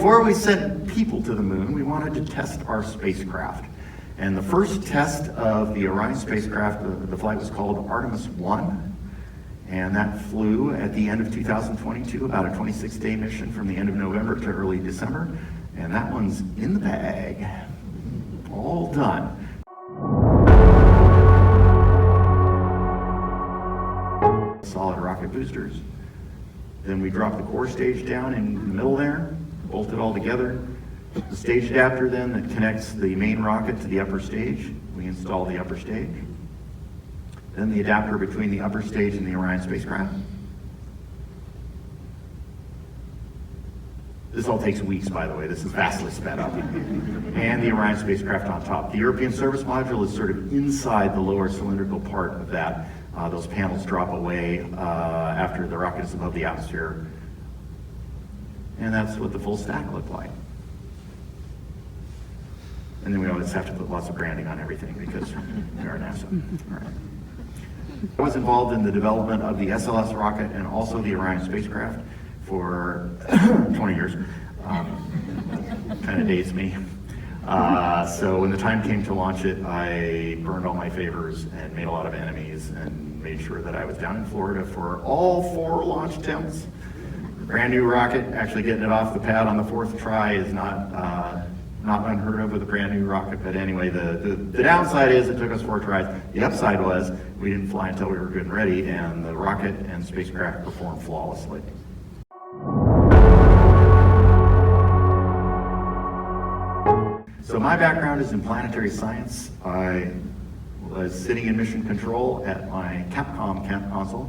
before we sent people to the moon, we wanted to test our spacecraft. And the first test of the Orion spacecraft, the flight was called Artemis 1. And that flew at the end of 2022, about a 26-day mission from the end of November to early December. And that one's in the bag, all done. Solid rocket boosters. Then we dropped the core stage down in the middle there, bolt it all together. The stage adapter then that connects the main rocket to the upper stage. We install the upper stage. Then the adapter between the upper stage and the Orion spacecraft. This all takes weeks, by the way. This is vastly sped up. And the Orion spacecraft on top. The European service module is sort of inside the lower cylindrical part of that. Those panels drop away after the rocket is above the atmosphere. And that's what the full stack looked like. And then we always have to put lots of branding on everything because we are NASA. All right. I was involved in the development of the SLS rocket and also the Orion spacecraft for 20 years. Kind of dazed me. So when the time came to launch it, I burned all my favors and made a lot of enemies and made sure that I was down in Florida for all 4 launch attempts. Brand new rocket, actually getting it off the pad on the 4th try is not unheard of with a brand new rocket, but anyway, the downside is it took us 4 tries. The upside was we didn't fly until we were good and ready, and the rocket and spacecraft performed flawlessly. So my background is in planetary science. I was sitting in mission control at my Capcom console.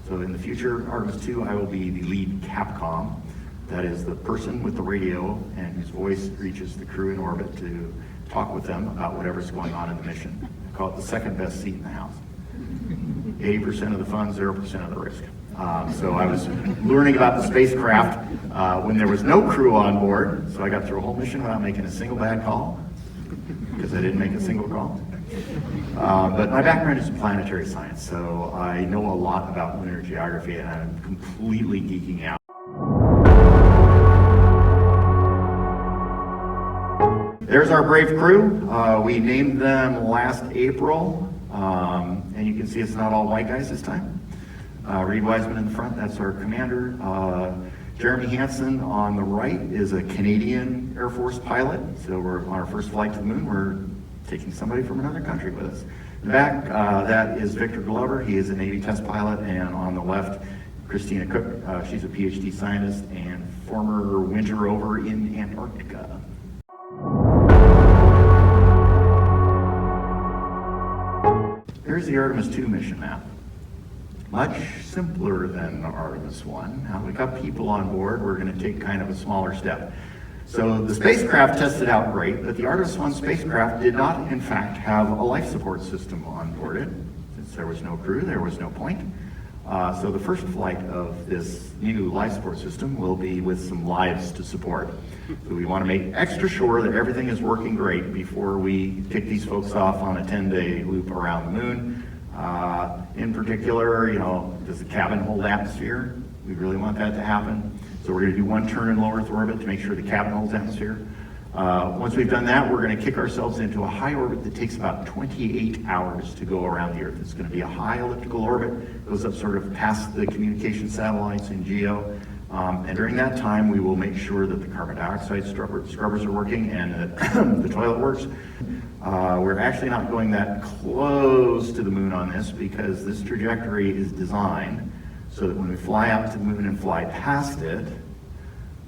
So in the future, Artemis 2, I will be the lead Capcom. That is the person with the radio and whose voice reaches the crew in orbit to talk with them about whatever's going on in the mission. I call it the second best seat in the house. 80% of the fun, 0% of the risk. So I was learning about the spacecraft when there was no crew on board. So I got through a whole mission without making a single bad call because I didn't make a single call. But my background is in planetary science, so I know a lot about lunar geography and I'm completely geeking out. There's our brave crew. We named them last April, and you can see it's not all white guys this time. Reed Wiseman in the front, that's our commander. Jeremy Hansen on the right is a Canadian Air Force pilot. So we're on our first flight to the moon. We're taking somebody from another country with us. In the back, that is Victor Glover. He is a Navy test pilot. And on the left, Christina Cook. She's a PhD scientist and former winter rover in Antarctica. Here's the Artemis 2 mission map. Much simpler than Artemis 1. Now we got people on board, we're going to take kind of a smaller step. So the spacecraft tested out great, but the Artemis 1 spacecraft did not in fact have a life support system on board it. Since there was no crew, there was no point. So the first flight of this new life support system will be with some lives to support. So we want to make extra sure that everything is working great before we kick these folks off on a 10-day loop around the moon. In particular, does the cabin hold atmosphere? We really want that to happen. So we're going to do 1 turn in low Earth orbit to make sure the cabin holds atmosphere. Once we've done that, we're going to kick ourselves into a high orbit that takes about 28 hours to go around the Earth. It's going to be a high elliptical orbit, goes up sort of past the communication satellites in GEO. And during that time, we will make sure that the carbon dioxide scrubbers are working and that the toilet works. We're actually not going that close to the moon on this because this trajectory is designed so that when we fly out to the moon and fly past it,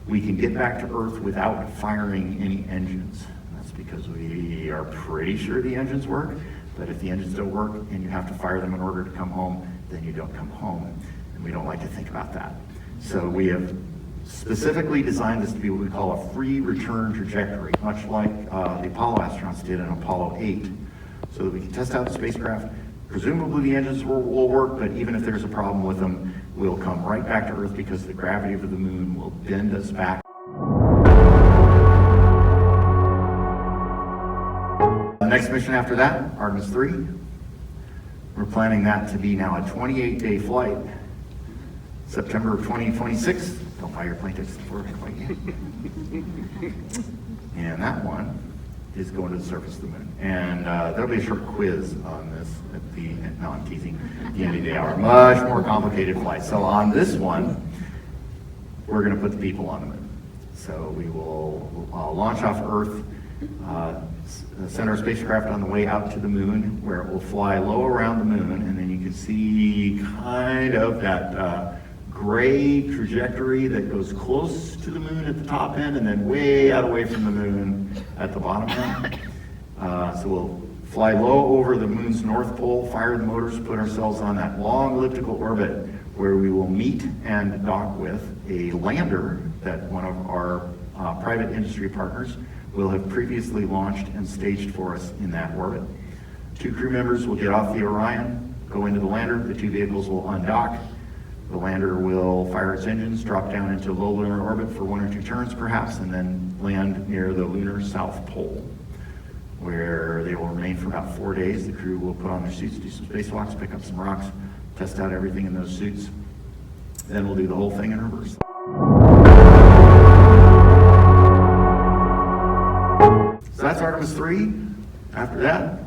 we can get back to Earth without firing any engines. That's because we are pretty sure the engines work, but if the engines don't work and you have to fire them in order to come home, then you don't come home. And we don't like to think about that. So we have specifically designed this to be what we call a free return trajectory, much like the Apollo astronauts did in Apollo 8, so that we can test out the spacecraft. Presumably the engines will work, but even if there's a problem with them, we'll come right back to Earth because the gravity of the moon will bend us back. The next mission after that, Artemis 3. We're planning that to be now a 28-day flight, September of 2026. Don't buy your plane tickets before quite yet. And that one is going to the surface of the moon. And there'll be a short quiz on this at the, no, I'm teasing, at the end of the hour. Much more complicated flight. So on this one, we're going to put the people on the moon. So we will launch off Earth, send our spacecraft on the way out to the moon, where it will fly low around the moon, and then you can see kind of that gray trajectory that goes close to the moon at the top end and then way out away from the moon at the bottom end. So we'll fly low over the moon's north pole, fire the motors, put ourselves on that long elliptical orbit where we will meet and dock with a lander that one of our private industry partners will have previously launched and staged for us in that orbit. 2 crew members will get off the Orion, go into the lander, the 2 vehicles will undock. The lander will fire its engines, drop down into low lunar orbit for 1 or 2 turns perhaps, and then land near the lunar south pole, where they will remain for about 4 days. The crew will put on their suits, do some spacewalks, pick up some rocks, test out everything in those suits. Then we'll do the whole thing in reverse. So that's Artemis 3. After that,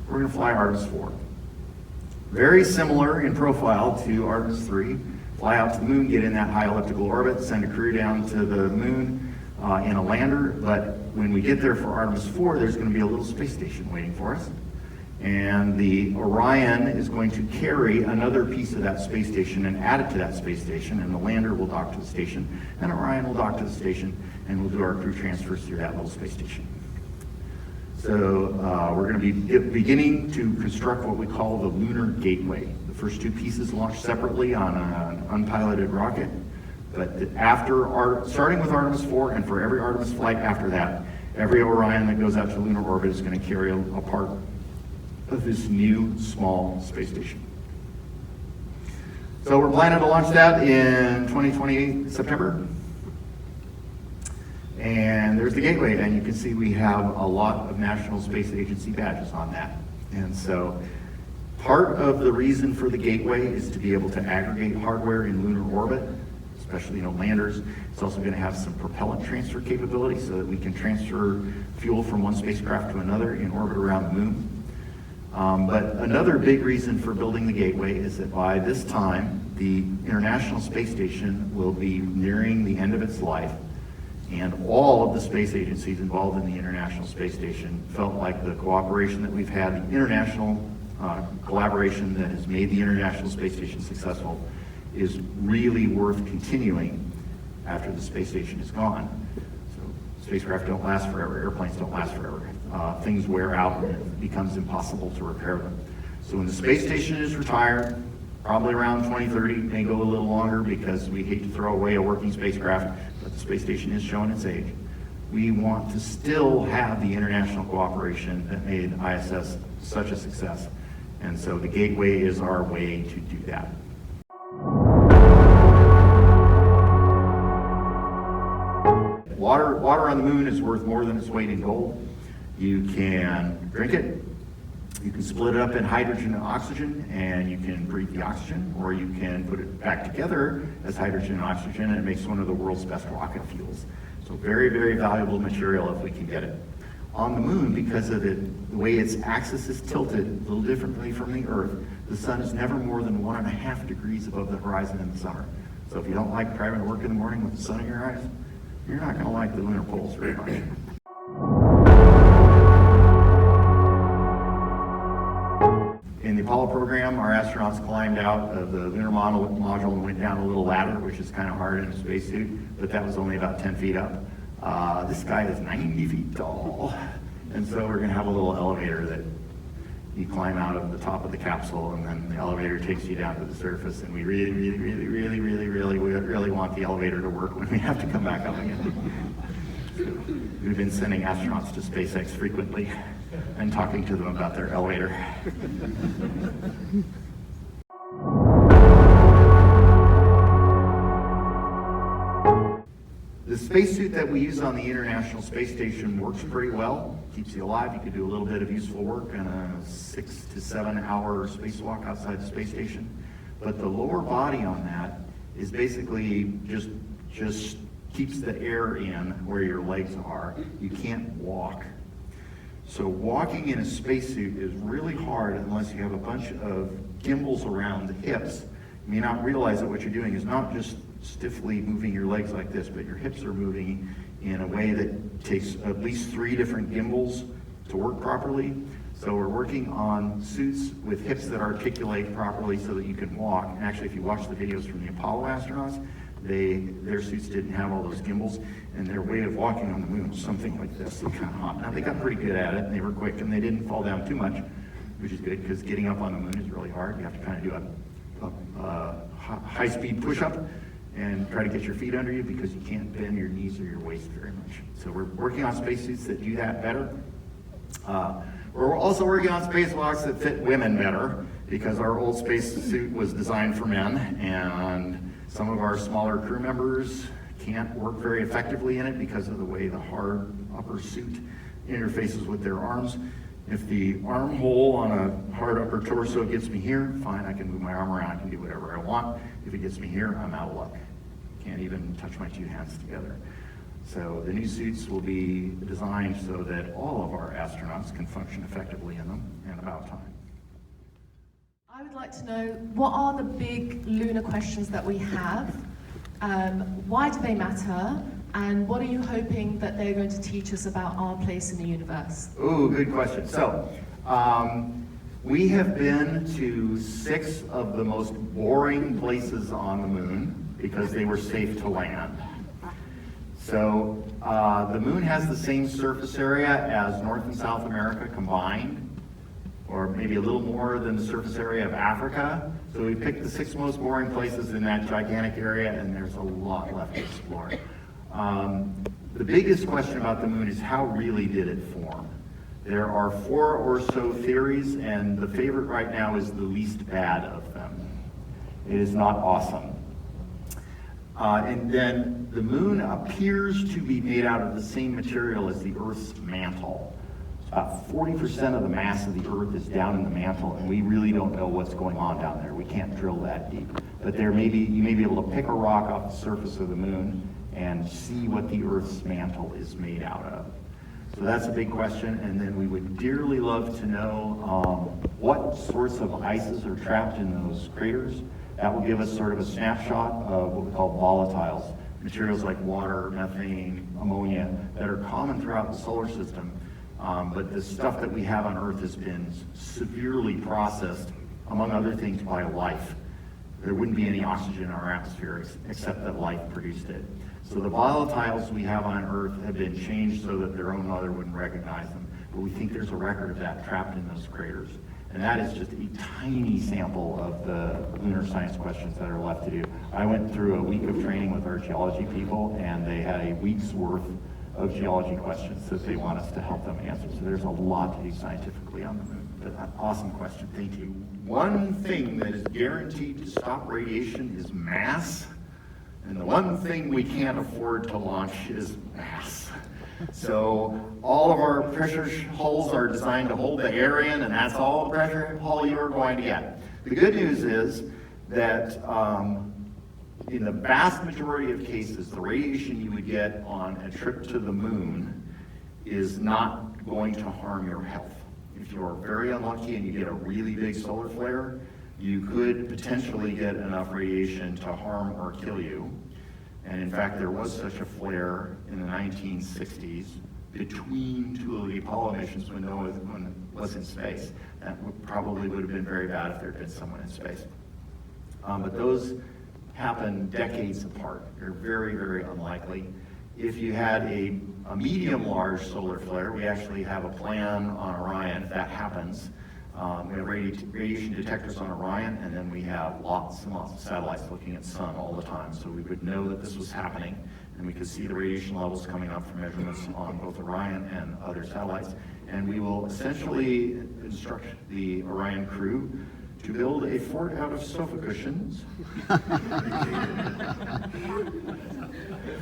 we're going to fly Artemis 4. Very similar in profile to Artemis 3. Fly out to the moon, get in that high elliptical orbit, send a crew down to the moon in a lander. But when we get there for Artemis 4, there's going to be a little space station waiting for us. And the Orion is going to carry another piece of that space station and add it to that space station, and the lander will dock to the station, and Orion will dock to the station, and we'll do our crew transfers through that little space station. So we're going to be beginning to construct what we call the lunar gateway. The first 2 pieces launched separately on an unpiloted rocket, but starting with Artemis 4, and for every Artemis flight after that, every Orion that goes out to lunar orbit is going to carry a part of this new small space station. So we're planning to launch that in 2020 September. And there's the gateway, and you can see we have a lot of National Space Agency badges on that. And so part of the reason for the gateway is to be able to aggregate hardware in lunar orbit, especially landers. It's also going to have some propellant transfer capability so that we can transfer fuel from one spacecraft to another in orbit around the moon. But another big reason for building the gateway is that by this time, the International Space Station will be nearing the end of its life, and all of the space agencies involved in the International Space Station felt like the cooperation that we've had, the international collaboration that has made the International Space Station successful, is really worth continuing after the space station is gone. So spacecraft don't last forever, airplanes don't last forever. Things wear out and it becomes impossible to repair them. So when the space station is retired, probably around 2030, may go a little longer because we hate to throw away a working spacecraft, but the space station is showing its age. We want to still have the international cooperation that made ISS such a success. And so the gateway is our way to do that. Water on the moon is worth more than its weight in gold. You can drink it, you can split it up in hydrogen and oxygen, and you can breathe the oxygen, or you can put it back together as hydrogen and oxygen, and it makes one of the world's best rocket fuels. So very, very valuable material if we can get it. On the moon, because of the way its axis is tilted a little differently from the Earth, the sun is never more than 1.5 degrees above the horizon in the summer. So if you don't like driving to work in the morning with the sun in your eyes, you're not going to like the lunar poles very much. In the Apollo program, our astronauts climbed out of the lunar module and went down a little ladder, which is kind of hard in a spacesuit, but that was only about 10 feet up. This guy is 90 feet tall, and so we're going to have a little elevator that you climb out of the top of the capsule, and then the elevator takes you down to the surface, and we really want the elevator to work when we have to come back up again. We've been sending astronauts to SpaceX frequently and talking to them about their elevator. The spacesuit that we use on the International Space Station works pretty well, keeps you alive. You can do a little bit of useful work in a 6 to 7 hour spacewalk outside the space station. But the lower body on that is basically just keeps the air in where your legs are. You can't walk. So walking in a spacesuit is really hard unless you have a bunch of gimbals around the hips. You may not realize that what you're doing is not just stiffly moving your legs like this, but your hips are moving in a way that takes at least 3 different gimbals to work properly. So we're working on suits with hips that articulate properly so that you can walk. And actually, if you watch the videos from the Apollo astronauts, their suits didn't have all those gimbals, and their way of walking on the moon was something like this. They kind of hop. Now they got pretty good at it, and they were quick, and they didn't fall down too much, which is good because getting up on the moon is really hard. You have to kind of do a high-speed push-up and try to get your feet under you because you can't bend your knees or your waist very much. So we're working on spacesuits that do that better. We're also working on spacewalks that fit women better because our old spacesuit was designed for men, and some of our smaller crew members can't work very effectively in it because of the way the hard upper suit interfaces with their arms. If the armhole on a hard upper torso gets me here, fine, I can move my arm around, I can do whatever I want. If it gets me here, I'm out of luck. Can't even touch my 2 hands together. So the new suits will be designed so that all of our astronauts can function effectively in them, and about time. I would like to know, what are the big lunar questions that we have? Why do they matter? And what are you hoping that they're going to teach us about our place in the universe? Ooh, good question. So, we have been to 6 of the most boring places on the moon because they were safe to land. So, the moon has the same surface area as North and South America combined, or maybe a little more than the surface area of Africa. So we picked the 6 most boring places in that gigantic area, and there's a lot left to explore. The biggest question about the moon is how really did it form? There are 4 or so theories, and the favorite right now is the least bad of them. It is not awesome. And then the moon appears to be made out of the same material as the Earth's mantle. About 40% of the mass of the Earth is down in the mantle, and we really don't know what's going on down there. We can't drill that deep. But you may be able to pick a rock off the surface of the moon and see what the Earth's mantle is made out of. So that's a big question, and then we would dearly love to know what sorts of ices are trapped in those craters. That will give us sort of a snapshot of what we call volatiles, materials like water, methane, ammonia, that are common throughout the solar system. But the stuff that we have on Earth has been severely processed, among other things, by life. There wouldn't be any oxygen in our atmosphere except that life produced it. So the volatiles we have on Earth have been changed so that their own mother wouldn't recognize them. But we think there's a record of that trapped in those craters. And that is just a tiny sample of the lunar science questions that are left to do. I went through a week of training with our geology people, and they had a week's worth of geology questions that they want us to help them answer. So there's a lot to do scientifically on the moon. But an awesome question, thank you. One thing that is guaranteed to stop radiation is mass, and the one thing we can't afford to launch is mass. So all of our pressure hulls are designed to hold the air in, and that's all the pressure hull you're going to get. The good news is that in the vast majority of cases, the radiation you would get on a trip to the moon is not going to harm your health. If you're very unlucky and you get a really big solar flare, you could potentially get enough radiation to harm or kill you. And in fact, there was such a flare in the 1960s between 2 of the Apollo missions when no one was in space. That probably would have been very bad if there had been someone in space. But those happen decades apart. They're very, very unlikely. If you had a medium-large solar flare, we actually have a plan on Orion if that happens. We have radiation detectors on Orion, and then we have lots and lots of satellites looking at the sun all the time. So we would know that this was happening, and we could see the radiation levels coming up from measurements on both Orion and other satellites. And we will essentially instruct the Orion crew to build a fort out of sofa cushions.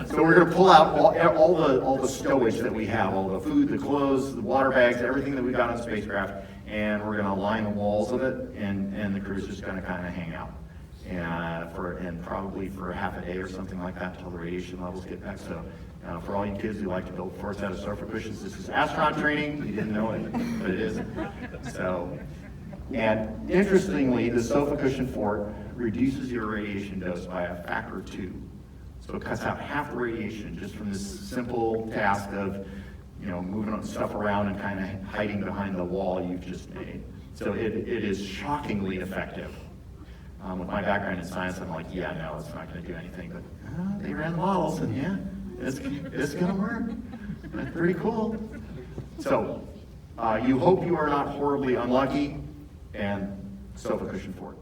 So we're going to pull out all the stowage that we have, all the food, the clothes, the water bags, everything that we got on the spacecraft, and we're going to line the walls of it, and the crew's just going to kind of hang out. and probably for half a day or something like that until the radiation levels get back. So for all you kids who like to build forts out of sofa cushions, this is astronaut training. You didn't know it, but it is. So, and interestingly, the sofa cushion fort reduces your radiation dose by a factor of 2. So it cuts out half the radiation just from this simple task of, moving stuff around and kind of hiding behind the wall you've just made. So it is shockingly effective. With my background in science, I'm like, yeah, no, it's not going to do anything. But they ran models, and yeah, it's going to work. That's pretty cool. So you hope you are not horribly unlucky, and sofa cushion fort.